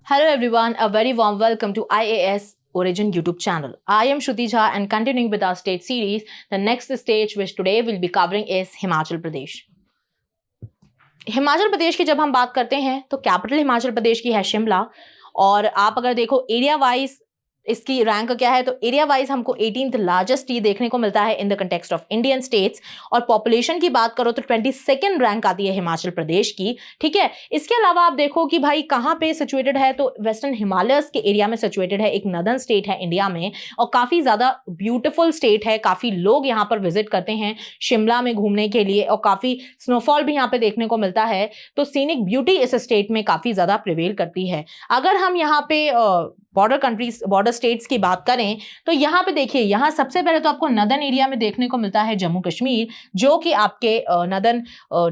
Hello everyone, a very warm welcome to IAS Origin YouTube channel. I am Shruti Jha and continuing with our state series, the next state which today we'll be covering is Himachal Pradesh. Himachal Pradesh की जब हम बात करते हैं तो capital Himachal Pradesh की है शिमला और आप अगर देखो एरिया वाइज इसकी रैंक क्या है तो एरिया वाइज हमको 18th लार्जेस्ट ये देखने को मिलता है in the context of Indian states और पॉपुलेशन की बात करो तो 22nd रैंक आती है हिमाचल प्रदेश की। ठीक है, इसके अलावा आप देखो कि भाई कहाँ पे सिचुएटेड है तो वेस्टर्न हिमालयस के एरिया में सिचुएटेड है, एक नदर्न स्टेट है इंडिया में और काफी ज्यादा ब्यूटिफुल स्टेट है। काफी लोग यहाँ पर विजिट करते हैं शिमला में घूमने के लिए और काफी स्नोफॉल भी यहाँ पे देखने को मिलता है, तो सीनिक ब्यूटी इस स्टेट में काफी ज्यादा प्रिवेल करती है। अगर हम यहाँ पे बॉर्डर कंट्रीज बॉर्डर स्टेट्स की बात करें तो यहाँ पे देखिए, यहाँ सबसे पहले तो आपको नदर्न एरिया में देखने को मिलता है जम्मू कश्मीर, जो कि आपके नदर्न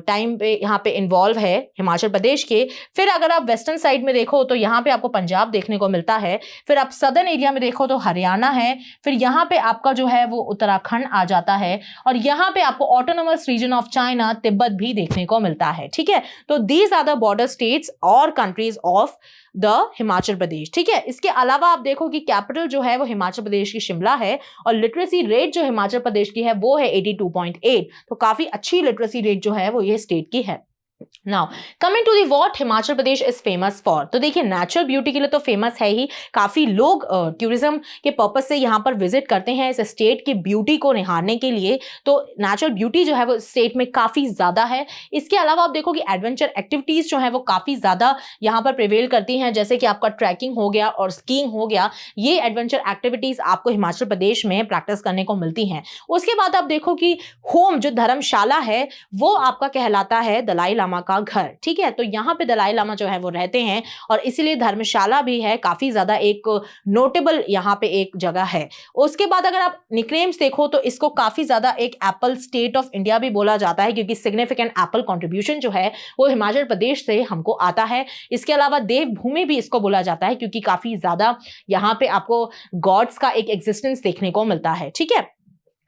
टाइम पे यहाँ पे इन्वॉल्व है हिमाचल प्रदेश के। फिर अगर आप वेस्टर्न साइड में देखो तो यहाँ पे आपको पंजाब देखने को मिलता है। फिर आप सदर्न एरिया में देखो तो हरियाणा है। फिर यहाँ पे आपका जो है वो उत्तराखंड आ जाता है और यहाँ पे आपको autonomous region of China Tibet भी देखने को मिलता है। ठीक है, तो these are the border states और countries of the Himachal Pradesh. ठीक है, इसके अलावा आप देखो कि कैपिटल जो है वो हिमाचल प्रदेश की शिमला है और लिटरेसी रेट जो हिमाचल प्रदेश की है वो है 82.8, तो काफी अच्छी लिटरेसी रेट जो है वो ये स्टेट की है। Now coming to the what Himachal Pradesh is famous for, तो देखिए नेचुरल ब्यूटी के लिए तो फेमस है ही, काफी लोग टूरिज्म के पर्पज से यहाँ पर विजिट करते हैं इस स्टेट की ब्यूटी को निहारने के लिए, तो नेचुरल ब्यूटी जो है वो स्टेट में काफी ज्यादा है। इसके अलावा आप देखो कि एडवेंचर एक्टिविटीज जो है वो काफी ज्यादा यहाँ पर प्रिवेल करती हैं, जैसे कि आपका ट्रैकिंग हो गया और स्कीइंग हो गया, ये एडवेंचर एक्टिविटीज आपको हिमाचल प्रदेश में प्रैक्टिस करने को मिलती हैं। उसके बाद आप देखो कि होम जो धर्मशाला है वो आपका कहलाता है दलाई लामा का घर। ठीक है, तो यहाँ पे दलाई लामा जो है वो रहते हैं और इसीलिए धर्मशाला भी है, काफी ज्यादा एक नोटेबल यहाँ पे एक जगह है। उसके बाद अगर आप निकनेम्स देखो तो इसको काफी ज्यादा एक एप्पल स्टेट ऑफ इंडिया भी बोला जाता है, क्योंकि सिग्निफिकेंट एप्पल कंट्रीब्यूशन जो है वो हिमाचल प्रदेश से हमको आता है। इसके अलावा देवभूमि भी इसको बोला जाता है, क्योंकि काफी ज्यादा यहाँ पे आपको गॉड्स का एक एग्जिस्टेंस देखने को मिलता है। ठीक है,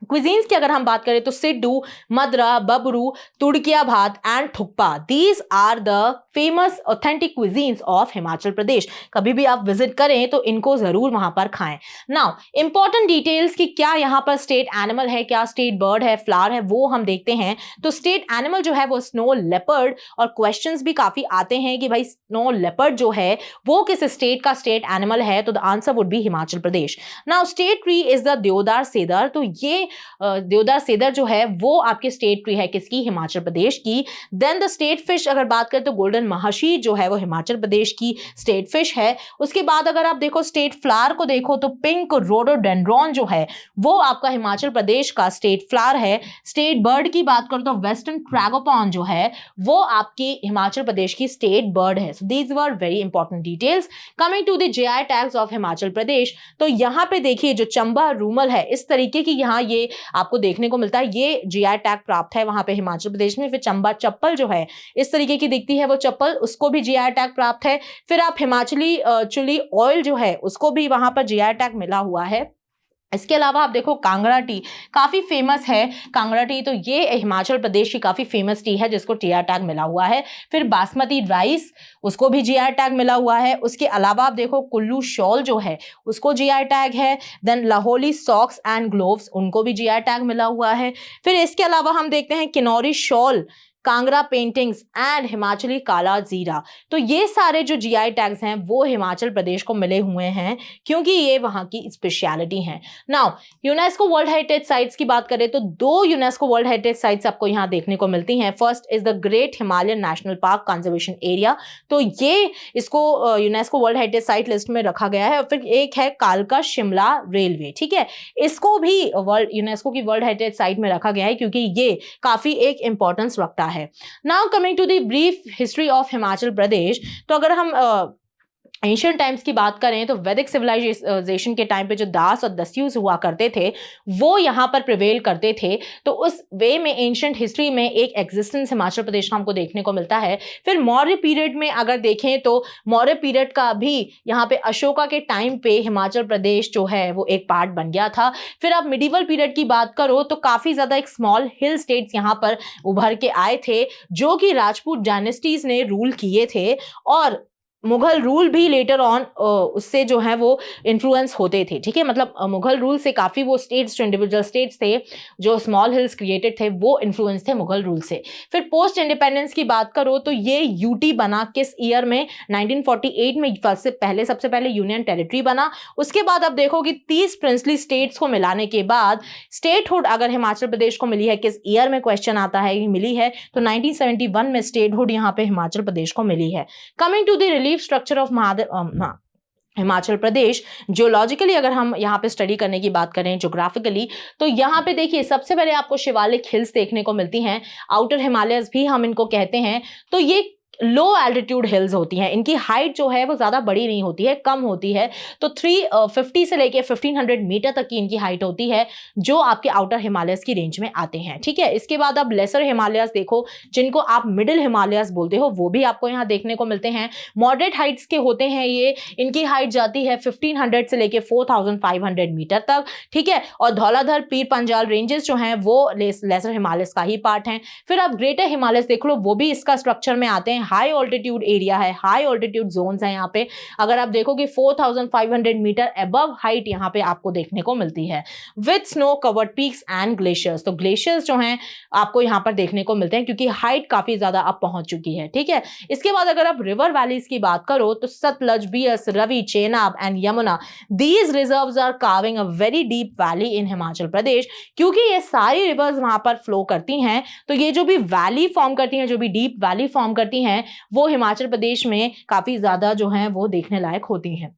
क्विजीन्स की अगर हम बात करें तो सिड्डू, मद्रा, babru, tudkiya bhath and thukpa, these are the famous authentic cuisines of Himachal Pradesh. कभी भी आप विजिट करें तो इनको जरूर वहां पर खाएं। नाउ इंपॉर्टेंट डिटेल्स कि क्या यहाँ पर स्टेट एनिमल है, क्या स्टेट बर्ड है, फ्लावर है, वो हम देखते हैं। तो स्टेट एनिमल जो है वो स्नो लेपर्ड, और क्वेश्चंस भी काफी आते हैं कि भाई स्नो लेपर्ड जो है वो किस स्टेट का स्टेट एनिमल है, तो the answer would be Himachal Pradesh. Now state tree is the देवदार सेदर, तो ये देवदार सेदर जो है वो आपकी स्टेट ट्री है किसकी, हिमाचल प्रदेश की। देन द स्टेट फिश अगर बात करें तो गोल्डन महाशी जो है वो हिमाचल प्रदेश की स्टेट फिश है। उसके बाद अगर आप देखो स्टेट फ्लावर को देखो तो पिंक रोडोडेंड्रॉन जो है वो आपका हिमाचल प्रदेश का स्टेट फ्लावर है। स्टेट बर्ड की बात करो तो वेस्टर्न ट्रैगोपॉन जो है वो आपकी हिमाचल प्रदेश की स्टेट बर्ड है। So these were very important details. Coming to the GI tags of Himachal Pradesh, तो यहाँ पे देखिए जो चंबा रूमल है इस तरीके की यहाँ ये आपको देखने को मिलता है, ये जीआई टैग प्राप्त है वहां पे हिमाचल प्रदेश में। फिर चंबा चप्पल जो है इस तरीके की दिखती है वो चप्पल, उसको भी जीआई टैग प्राप्त है। फिर आप हिमाचली चिली ऑयल जो है उसको भी वहां पर जीआई टैग मिला हुआ है। इसके अलावा आप देखो कांगड़ा टी काफी फेमस है, कांगड़ा टी तो ये हिमाचल प्रदेश की काफी फेमस टी है जिसको टीआर टैग मिला हुआ है। फिर बासमती राइस उसको भी जीआई टैग मिला हुआ है। उसके अलावा आप देखो कुल्लू शॉल जो है उसको जीआई टैग है। Then Lahauli socks and gloves उनको भी जीआई टैग मिला हुआ है। फिर इसके अलावा हम देखते हैं Kinnauri shawl, Kangra paintings and Himachali काला जीरा, तो ये सारे जो जीआई टैग्स हैं वो हिमाचल प्रदेश को मिले हुए हैं क्योंकि ये वहां की स्पेशलिटी है। Now UNESCO world heritage sites की बात करें तो 2 यूनेस्को वर्ल्ड हेरिटेज साइट्स आपको यहाँ देखने को मिलती हैं। First is the great Himalayan national park conservation area, तो ये इसको UNESCO world heritage site list में रखा गया है। और फिर एक है कालका शिमला रेलवे, ठीक है, इसको भी वर्ल्ड यूनेस्को की वर्ल्ड हेरिटेज साइट में रखा गया है क्योंकि ये काफी एक इंपॉर्टेंस रखता है। Now coming to the brief history of Himachal Pradesh, तो अगर हम एंशियंट टाइम्स की बात करें तो वैदिक सिविलाइजेशन के टाइम पे जो दास और दस्यूस हुआ करते थे वो यहाँ पर प्रिवेल करते थे, तो उस वे में एंशियंट हिस्ट्री में एक एग्जिस्टेंस हिमाचल प्रदेश का हमको देखने को मिलता है। फिर मौर्य पीरियड में अगर देखें तो मौर्य पीरियड का भी यहाँ पे अशोका के टाइम पे हिमाचल प्रदेश जो है वो एक पार्ट बन गया था। फिर आप मिडिवल पीरियड की बात करो तो काफी ज्यादा एक स्मॉल हिल स्टेट्स यहाँ पर उभर के आए थे जो कि राजपूत डायनेस्टीज ने रूल किए थे, और मुगल रूल भी लेटर ऑन उससे जो है वो इन्फ्लुएंस होते थे, ठीक है। मतलब मुगल रूल से काफ़ी वो स्टेट्स, जो इंडिविजुअल स्टेट्स थे, जो स्मॉल हिल्स क्रिएटेड थे, वो इन्फ्लुएंस थे मुगल रूल से। फिर पोस्ट इंडिपेंडेंस की बात करो तो ये यूटी बना किस ईयर में? 1948 में सबसे पहले यूनियन टेरिटरी बना। उसके बाद अब देखो कि 30 प्रिंसली स्टेट्स को मिलाने के बाद स्टेटहुड अगर हिमाचल प्रदेश को मिली है, किस ईयर में क्वेश्चन आता है कि मिली है, तो 1971 में स्टेटहुड यहाँ पे हिमाचल प्रदेश को मिली है। Coming to the relief structure of Himachal Pradesh, geologically अगर हम यहाँ पे स्टडी करने की बात करें, ज्योग्राफिकली, तो यहाँ पे देखिए सबसे पहले आपको शिवालिक हिल्स देखने को मिलती हैं, आउटर हिमालयस भी हम इनको कहते हैं। तो ये लो एल्टीट्यूड हिल्स होती हैं, इनकी हाइट जो है वो ज़्यादा बड़ी नहीं होती है, कम होती है। तो 350 से लेके 1500 मीटर तक की इनकी हाइट होती है, जो आपके आउटर हिमालयस की रेंज में आते हैं, ठीक है। इसके बाद आप लेसर हिमालयस देखो, जिनको आप मिडिल हिमालयस बोलते हो, वो भी आपको यहाँ देखने को मिलते हैं। मॉडरेट हाइट्स के होते हैं ये, इनकी हाइट जाती है 1500 से लेके 4500 मीटर तक, ठीक है। और धौलाधर, पीर पंजाल रेंजेस जो हैं वो लेसर हिमालयस का ही पार्ट हैं। फिर आप ग्रेटर हिमालयस देख लो, वो भी इसका स्ट्रक्चर में आते हैं। हाई ऑल्टीट्यूड एरिया है, हाई ऑल्टीट्यूड जोन्स हैं यहाँ पे। अगर आप देखो कि 4500 मीटर अबव हाइट यहाँ पे आपको देखने को मिलती है, with snow covered peaks and glaciers. तो ग्लेशियर्स जो हैं आपको यहाँ पर देखने को मिलते हैं, क्योंकि हाइट काफी ज्यादा अब पहुंच चुकी है, ठीक है। इसके बाद अगर आप रिवर वैलीज की बात करो तो Sutlej, Beas, Ravi, Chenab and Yamuna, these rivers are carving a very deep valley in Himachal Pradesh. क्योंकि ये सारी रिवर्स वहां पर फ्लो करती हैं, तो ये जो भी वैली फॉर्म करती हैं, जो भी डीप वैली फॉर्म करती हैं, वो हिमाचल प्रदेश में काफी ज्यादा जो है वो देखने लायक होती हैं।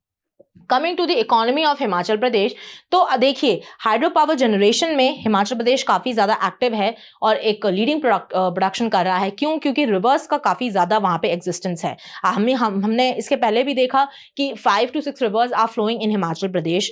Coming to the economy of Himachal Pradesh, तो देखिए हाइड्रो पावर जनरेशन में हिमाचल प्रदेश काफ़ी ज़्यादा एक्टिव है और एक लीडिंग प्रोडक्शन कर रहा है। क्यों? क्योंकि रिवर्स का काफ़ी ज़्यादा वहाँ पे एग्जिस्टेंस है। हमने इसके पहले भी देखा कि 5 to 6 rivers are flowing in Himachal Pradesh,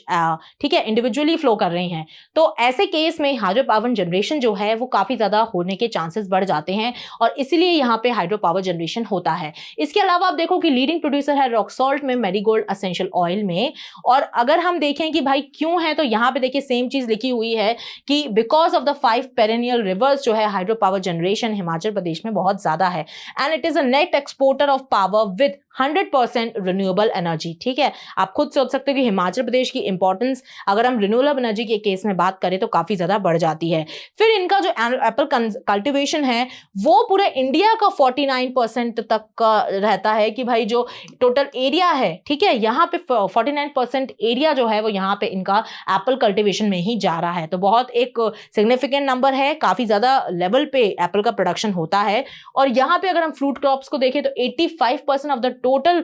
ठीक है, इंडिविजुअली फ्लो कर रही हैं। तो ऐसे केस में हाइड्रो पावर जनरेशन जो है वो काफ़ी ज़्यादा होने के चांसेस बढ़ जाते हैं, और इसीलिए यहाँ पे हाइड्रो पावर जनरेशन होता है। इसके अलावा आप देखो कि लीडिंग प्रोड्यूसर है रॉक सॉल्ट में, मैरीगोल्ड एसेंशियल ऑयल में। और अगर हम देखें कि भाई क्यों है, तो यहां पे देखिए सेम चीज लिखी हुई है कि because of the 5 perennial reverse जो है hydro power generation Himachal Pradesh में बहुत ज्यादा है, and it is a net exporter of power with 100% renewable energy, ठीक है। आप खुद सोच सकते हो कि हिमाचल प्रदेश की इंपॉर्टेंस अगर हम रिन्यूएबल एनर्जी के केस में बात करें तो काफी ज्यादा बढ़ जाती है। फिर इनका जो एप्पल कल्टिवेशन है वो पूरे इंडिया का 49% तक का रहता है, कि भाई जो टोटल एरिया है, ठीक है, यहाँ पे 49% एरिया जो है वो यहाँ पे इनका एप्पल कल्टिवेशन में ही जा रहा है। तो बहुत एक सिग्निफिकेंट नंबर है, काफी ज्यादा लेवल पे एप्पल का प्रोडक्शन होता है। और यहाँ पे अगर हम फ्रूट क्रॉप्स को देखें तो 85% of the total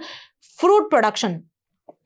fruit production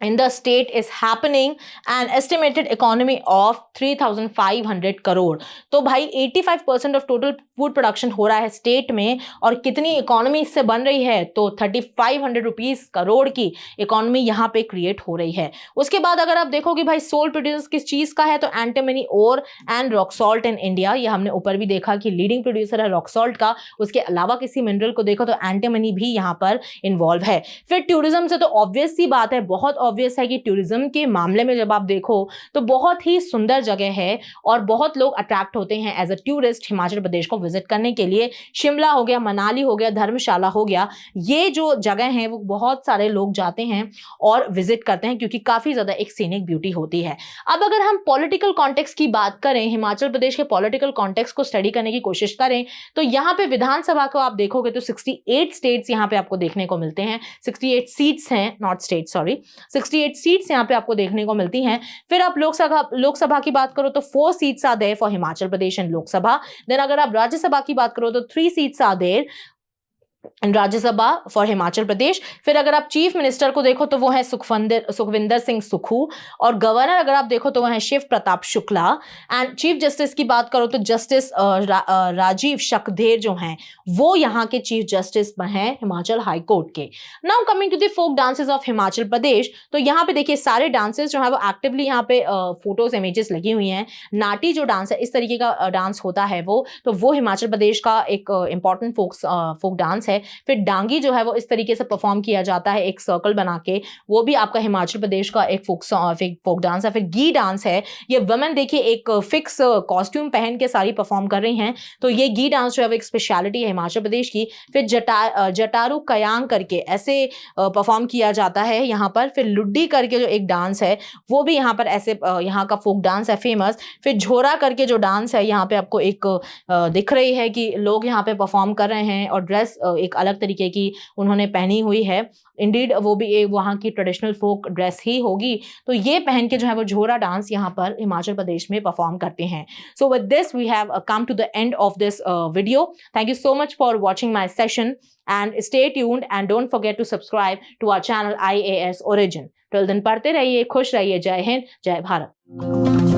in the state is happening, an estimated economy of 3,500 crore. तो भाई 85% ऑफ टोटल फूड प्रोडक्शन हो रहा है स्टेट में, और कितनी इकोनॉमी इससे बन रही है, तो 3,500 रुपीज करोड़ की इकोनॉमी यहाँ पे क्रिएट हो रही है। उसके बाद अगर आप देखो कि भाई सोल प्रोड्यूसर किस चीज का है, तो antimony ore and rock salt in India. ये हमने ऊपर भी देखा कि लीडिंग प्रोड्यूसर है रॉक सॉल्ट का। उसके अलावा किसी मिनरल को देखो तो एंटीमनी भी यहाँ पर इन्वॉल्व है। फिर टूरिज्म से तो ऑब्वियस सी बात है, बहुत ऑब्वियस है कि टूरिज्म के मामले में जब आप देखो तो बहुत ही सुंदर जगह है, और बहुत लोग अट्रैक्ट होते हैं as a tourist Himachal Pradesh को विजिट करने के लिए। शिमला हो गया, मनाली हो गया, धर्मशाला हो गया, ये जो जगह हैं वो बहुत सारे लोग जाते हैं और विजिट करते हैं, क्योंकि काफी ज्यादा एक सीनिक ब्यूटी होती है। अब अगर हम पॉलिटिकल कॉन्टेक्स्ट की बात करें, हिमाचल प्रदेश के पॉलिटिकल कॉन्टेक्स्ट को स्टडी करने की कोशिश करें, तो यहाँ पे विधानसभा को आप देखोगे तो 68 स्टेट्स यहाँ पे आपको देखने को मिलते हैं। 68 सीट्स हैं, नॉट स्टेट, सॉरी, 68 सीट्स यहाँ पे आपको देखने को मिलती हैं। फिर आप लोकसभा की बात करो तो 4 seats are there for Himachal Pradesh in Lok Sabha. Then अगर आप राज्यसभा की बात करो तो 3 seats are there Rajya Sabha for Himachal Pradesh. फिर अगर आप चीफ मिनिस्टर को देखो तो वो है सुखविंदर सिंह सुक्खू, और गवर्नर अगर आप देखो तो वो है Shiv Pratap Shukla. And chief justice की बात करो तो जस्टिस राजीव शकधेर जो हैं वो यहाँ के चीफ जस्टिस हैं हिमाचल हाई कोर्ट के। Now coming to the folk dances of Himachal Pradesh, तो यहाँ पे देखिए सारे डांसेस जो है वो एक्टिवली यहाँ पे फोटोज इमेजेस लगी हुई हैं। नाटी जो डांस है, इस तरीके का डांस होता है वो, तो वो हिमाचल प्रदेश का एक इंपॉर्टेंट फोक डांस है। है। फिर डांगी जो है वो इस तरीके से परफॉर्म किया जाता है एक सर्कल बना के, वो भी आपका हिमाचल प्रदेश का एक फोक डांस है। फिर गी डांस है, ये वुमेन देखिए एक फिक्स कॉस्ट्यूम पहन के सारी परफॉर्म कर रही हैं, तो ये गी डांस जो है वो एक स्पेशलिटी है हिमाचल प्रदेश की। फिर जटारू कयांग करके ऐसे परफॉर्म किया जाता है यहाँ पर। फिर लुड्डी करके जो एक डांस है वो भी यहाँ पर ऐसे यहाँ का फोक डांस है फेमस। फिर झोरा करके जो डांस है यहाँ पे आपको एक दिख रही है कि लोग यहाँ पे परफॉर्म कर रहे हैं और ड्रेस एक अलग तरीके की उन्होंने पहनी हुई है। इंडीड वो भी एक वहाँ की ट्रेडिशनल फोक ड्रेस ही होगी, तो ये पहन के जो है वो झोरा डांस यहाँ पर हिमाचल प्रदेश में परफॉर्म करते हैं। So with this we have come to the end of this video. Thank you so much for watching my session and stay tuned and don't forget to subscribe to our channel IAS Origin. Till then पढ़ते रहिए, खुश रहिए। जय हिंद, जय भारत।